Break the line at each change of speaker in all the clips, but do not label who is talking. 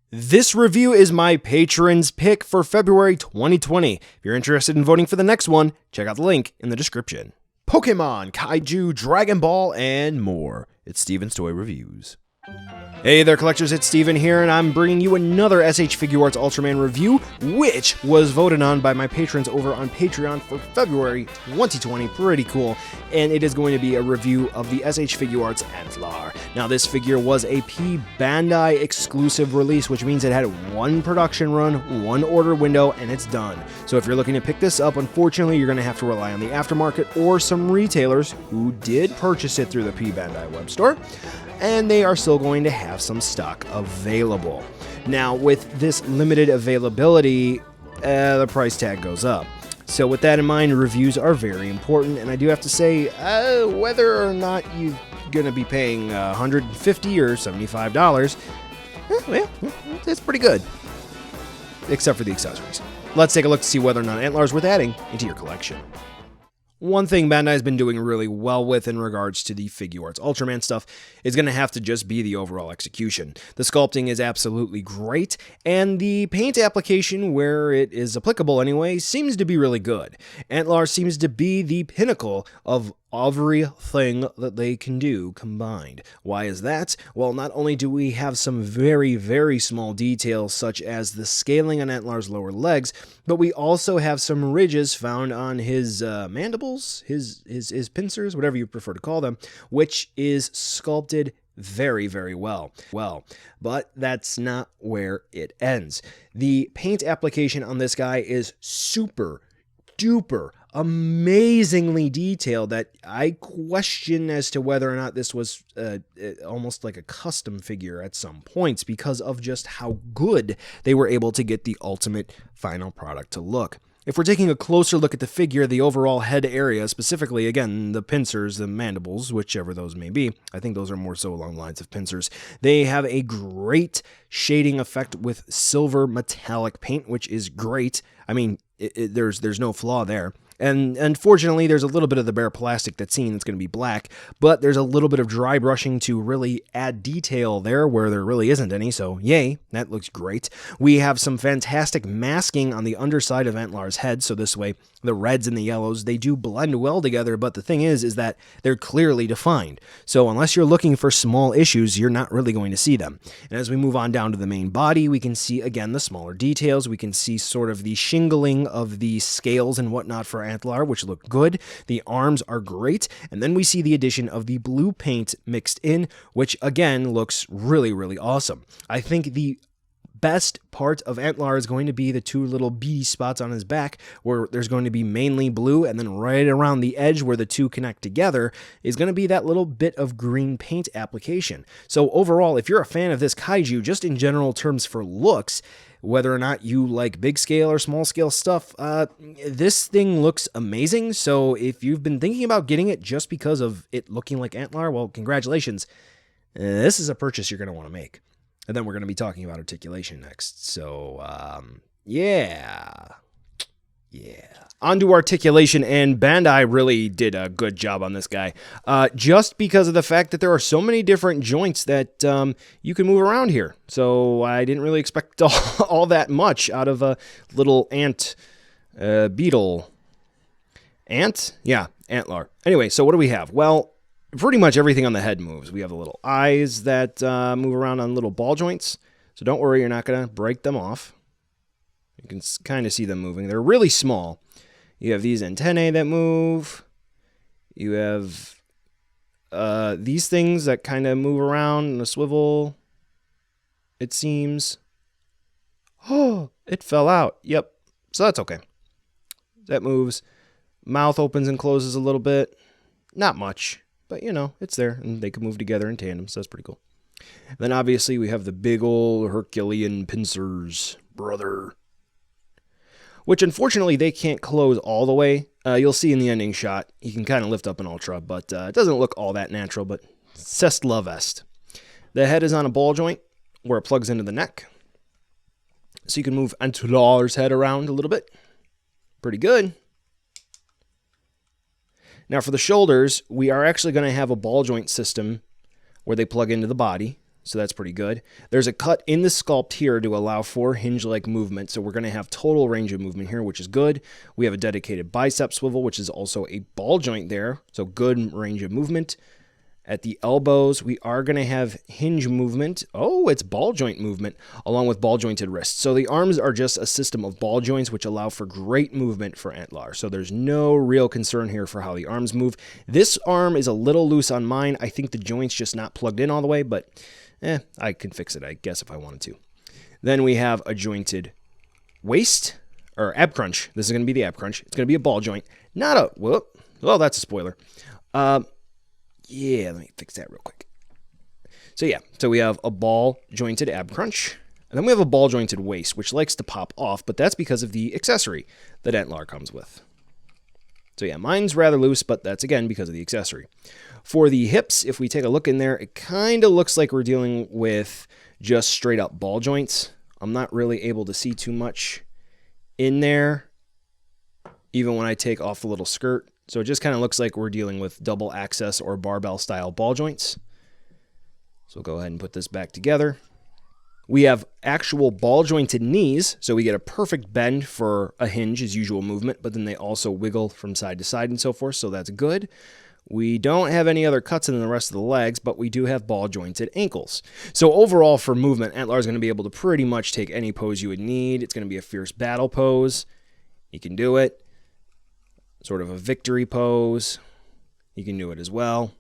This review is my patron's pick for February 2020. If you're interested in voting for the next one, check out the link in the description. Pokemon, Kaiju, Dragon Ball, and more. It's Steven's Toy Reviews. Hey there, collectors, it's Steven here, and I'm bringing you another SH Figuarts Ultraman review, which was voted on by my patrons over on Patreon for February 2020. Pretty cool. And it is going to be a review of the SH Figuarts Antlar. Now, this figure was a P Bandai exclusive release, which means it had one production run, one order window, and it's done. So if you're looking to pick this up, unfortunately, you're going to have to rely on the aftermarket or some retailers who did purchase it through the P Bandai web store, and they are still going to have some stock available. Now, with this limited availability, the price tag goes up. So with that in mind, reviews are very important, and I do have to say, whether or not you're going to be paying $150 or $75, well, it's pretty good. Except for the accessories. Let's take a look to see whether or not Antlar is worth adding into your collection. One thing Bandai's been doing really well with in regards to the Figuarts Ultraman stuff is going to have to just be the overall execution. The sculpting is absolutely great, and the paint application, where it is applicable anyway, seems to be really good. Antlar seems to be the pinnacle of everything that they can do combined. Why is that? Well, not only do we have some very, very small details such as the scaling on Antlar's lower legs, but we also have some ridges found on his mandibles, his pincers, whatever you prefer to call them, which is sculpted very, very well. But that's not where it ends. The paint application on this guy is super duper amazingly detailed that I question as to whether or not this was almost like a custom figure at some points because of just how good they were able to get the ultimate final product to look. If we're taking a closer look at the figure, the overall head area, specifically, again, the pincers, the mandibles, whichever those may be, I think those are more so along the lines of pincers, they have a great shading effect with silver metallic paint, which is great. I mean, there's no flaw there. And unfortunately, there's a little bit of the bare plastic that's seen that's going to be black, but there's a little bit of dry brushing to really add detail there where there really isn't any, so yay, that looks great. We have some fantastic masking on the underside of Antlar's head, so this way the reds and the yellows, they do blend well together, but the thing is that they're clearly defined. So unless you're looking for small issues, you're not really going to see them. And as we move on down to the main body, we can see, again, the smaller details. We can see sort of the shingling of the scales and whatnot for Antlar, which look good. The arms are great. And then we see the addition of the blue paint mixed in, which, again, looks really, really awesome. I think the best part of Antlar is going to be the two little beady spots on his back where there's going to be mainly blue, and then right around the edge where the two connect together is going to be that little bit of green paint application. So overall, if you're a fan of this kaiju, just in general terms for looks, whether or not you like big scale or small scale stuff, this thing looks amazing. So if you've been thinking about getting it just because of it looking like Antlar, well, congratulations. This is a purchase you're going to want to make. And then we're going to be talking about articulation next. So, yeah. On to articulation, and Bandai really did a good job on this guy. Just because of the fact that there are so many different joints that you can move around here. So I didn't really expect all that much out of a little beetle. Ant? Yeah, Antlar. Anyway, so what do we have? Well, pretty much everything on the head moves. We have the little eyes that move around on little ball joints. So don't worry, you're not going to break them off. You can kind of see them moving. They're really small. You have these antennae that move. You have these things that kind of move around in a swivel, it seems. Oh, it fell out. Yep. So that's okay. That moves. Mouth opens and closes a little bit. Not much. But, you know, it's there, and they can move together in tandem, so that's pretty cool. And then, obviously, we have the big old Herculean pincers, brother. Which, unfortunately, they can't close all the way. You'll see in the ending shot, you can kind of lift up an Ultra, but it doesn't look all that natural, but c'est la veste. The head is on a ball joint, where it plugs into the neck. So you can move Antlar's head around a little bit. Pretty good. Now for the shoulders, we are actually going to have a ball joint system where they plug into the body. so that's pretty good. There's a cut in the sculpt here to allow for hinge-like movement, so we're going to have total range of movement here, which is good. We have a dedicated bicep swivel, which is also a ball joint there, so good range of movement. At the elbows, we are going to have hinge movement. Oh, it's ball joint movement, along with ball jointed wrists. So the arms are just a system of ball joints, which allow for great movement for Antlar. So there's no real concern here for how the arms move. This arm is a little loose on mine. I think the joint's just not plugged in all the way, but I can fix it, I guess, if I wanted to. Then we have a jointed waist, or ab crunch. This is going to be the ab crunch. It's going to be a ball joint, not a, whoop. Well, that's a spoiler. Yeah, let me fix that real quick. So we have a ball jointed ab crunch, and then we have a ball jointed waist, which likes to pop off, but that's because of the accessory that Antlar comes with. So yeah, mine's rather loose, but that's again because of the accessory. For the hips, if we take a look in there, it kind of looks like we're dealing with just straight up ball joints. I'm not really able to see too much in there, even when I take off the little skirt. So it just kind of looks like we're dealing with double access or barbell style ball joints. So we'll go ahead and put this back together. We have actual ball jointed knees, so we get a perfect bend for a hinge as usual movement, but then they also wiggle from side to side and so forth, so that's good. We don't have any other cuts in the rest of the legs, but we do have ball jointed ankles. So overall for movement, Antlar is going to be able to pretty much take any pose you would need. It's going to be a fierce battle pose. You can do it. Sort of a victory pose. You can do it as well.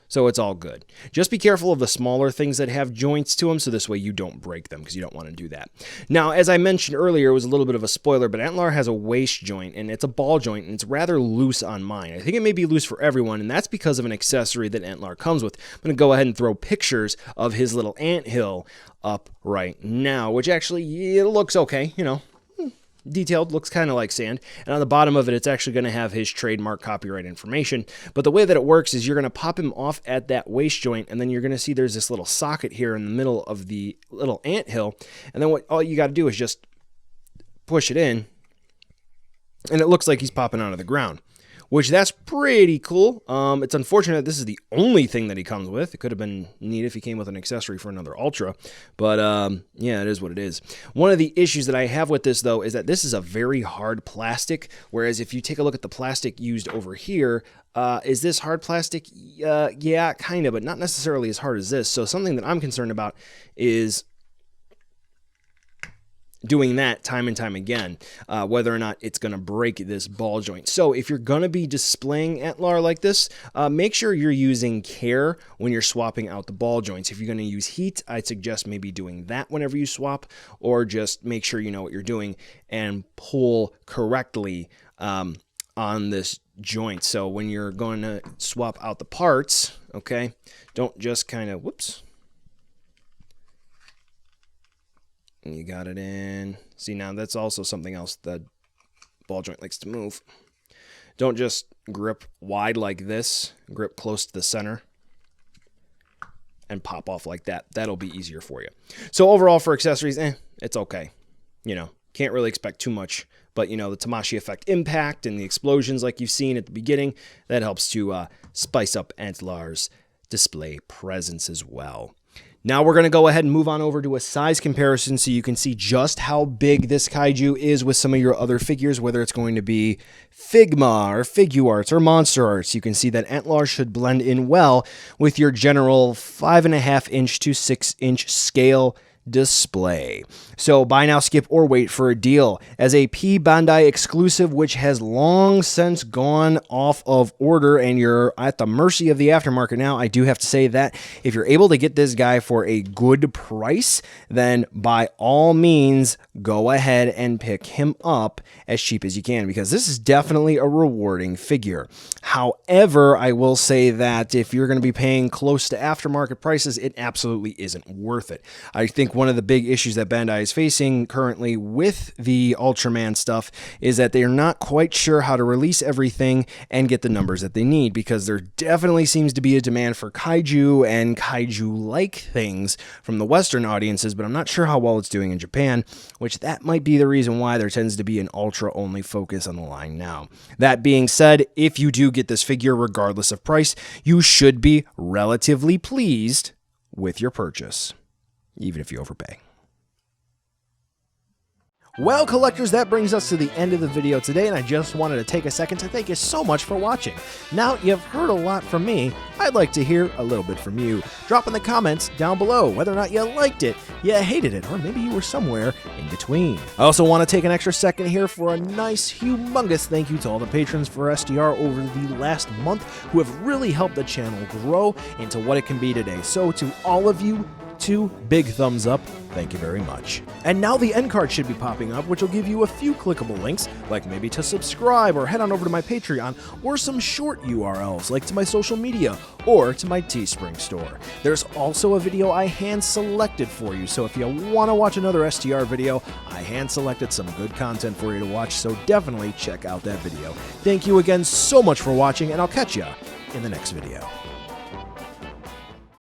So it's all good. Just be careful of the smaller things that have joints to them, so this way you don't break them, because you don't want to do that. Now, as I mentioned earlier, it was a little bit of a spoiler, but Antlar has a waist joint, and it's a ball joint, and it's rather loose on mine. I think it may be loose for everyone, and that's because of an accessory that Antlar comes with. I'm going to go ahead and throw pictures of his little anthill up right now, which actually, it looks okay, you know. Detailed, looks kind of like sand, and on the bottom of it, it's actually going to have his trademark copyright information. But the way that it works is you're going to pop him off at that waist joint, and then you're going to see there's this little socket here in the middle of the little anthill, and then all you got to do is just push it in, and it looks like he's popping out of the ground, which that's pretty cool. It's unfortunate this is the only thing that he comes with. It could have been neat if he came with an accessory for another Ultra, but yeah, it is what it is. One of the issues that I have with this, though, is that this is a very hard plastic, whereas if you take a look at the plastic used over here, is this hard plastic? Yeah, kind of, but not necessarily as hard as this. So something that I'm concerned about is doing that time and time again, whether or not it's going to break this ball joint. So if you're going to be displaying Antlar like this, make sure you're using care when you're swapping out the ball joints. If you're going to use heat, I'd suggest maybe doing that whenever you swap, or just make sure you know what you're doing and pull correctly on this joint. So when you're going to swap out the parts, okay, don't just kind of, whoops, and you got it in. See, now that's also something else the ball joint likes to move. Don't just grip wide like this. Grip close to the center and pop off like that. That'll be easier for you. So overall for accessories, it's okay. You know, can't really expect too much. But, you know, the Tamashii effect impact and the explosions like you've seen at the beginning, that helps to spice up Antlar's display presence as well. Now we're going to go ahead and move on over to a size comparison so you can see just how big this kaiju is with some of your other figures, whether it's going to be Figma or Figuarts or Monster Arts. You can see that Antlar should blend in well with your general 5.5-inch to 6-inch scale display. So buy now, skip, or wait for a deal. As a P Bandai exclusive, which has long since gone off of order and you're at the mercy of the aftermarket now, I do have to say that if you're able to get this guy for a good price, then by all means, go ahead and pick him up as cheap as you can, because this is definitely a rewarding figure. However, I will say that if you're going to be paying close to aftermarket prices, it absolutely isn't worth it. I think one of the big issues that Bandai is facing currently with the Ultraman stuff is that they're not quite sure how to release everything and get the numbers that they need, because there definitely seems to be a demand for kaiju and kaiju-like things from the Western audiences, but I'm not sure how well it's doing in Japan, which that might be the reason why there tends to be an Ultra-only focus on the line now. That being said, if you do get this figure regardless of price, you should be relatively pleased with your purchase, even if you overpay. Well, collectors, that brings us to the end of the video today, and I just wanted to take a second to thank you so much for watching. Now, you've heard a lot from me. I'd like to hear a little bit from you. Drop in the comments down below whether or not you liked it, you hated it, or maybe you were somewhere in between. I also want to take an extra second here for a nice, humongous thank you to all the patrons for SDR over the last month who have really helped the channel grow into what it can be today. So to all of you, 2 big thumbs up, thank you very much. And now the end card should be popping up, which will give you a few clickable links, like maybe to subscribe or head on over to my Patreon, or some short URLs like to my social media or to my Teespring store. There's also a video I hand selected for you, so if you want to watch another STR video, I hand selected some good content for you to watch, so definitely check out that video. Thank you again so much for watching, and I'll catch ya in the next video.